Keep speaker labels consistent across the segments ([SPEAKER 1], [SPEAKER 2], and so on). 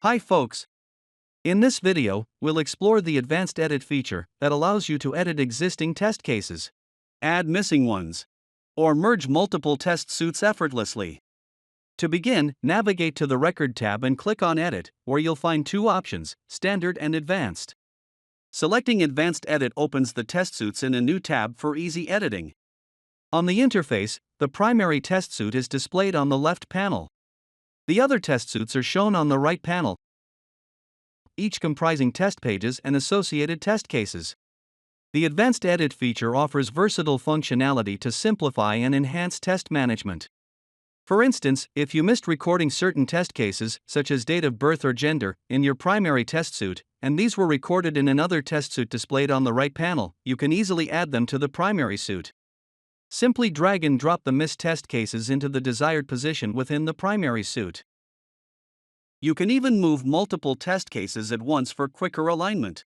[SPEAKER 1] Hi folks! In this video, we'll explore the advanced edit feature that allows you to edit existing test cases, add missing ones, or merge multiple test suites effortlessly. To begin, navigate to the Record tab and click on Edit, where you'll find two options, Standard and Advanced. Selecting Advanced Edit opens the test suites in a new tab for easy editing. On the interface, the primary test suite is displayed on the left panel. The other test suites are shown on the right panel, each comprising test pages and associated test cases. The Advanced Edit feature offers versatile functionality to simplify and enhance test management. For instance, if you missed recording certain test cases, such as date of birth or gender, in your primary test suite, and these were recorded in another test suite displayed on the right panel, you can easily add them to the primary suite. Simply drag and drop the missed test cases into the desired position within the primary suite. You can even move multiple test cases at once for quicker alignment.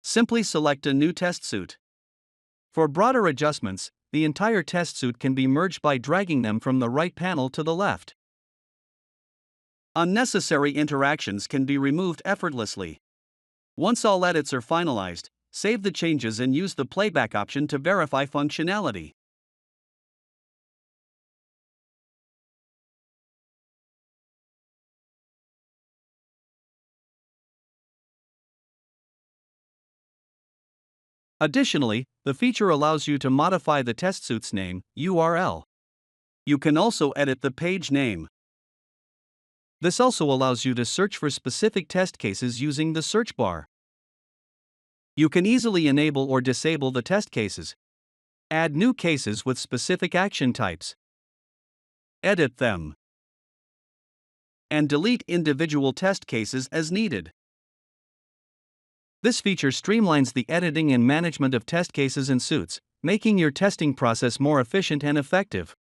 [SPEAKER 1] Simply select a new test suite. For broader adjustments, the entire test suite can be merged by dragging them from the right panel to the left. Unnecessary interactions can be removed effortlessly. Once all edits are finalized, save the changes and use the playback option to verify functionality. Additionally, the feature allows you to modify the test suite's name, URL. You can also edit the page name. This also allows you to search for specific test cases using the search bar. You can easily enable or disable the test cases. Add new cases with specific action types. Edit them. And delete individual test cases as needed. This feature streamlines the editing and management of test cases and suites, making your testing process more efficient and effective.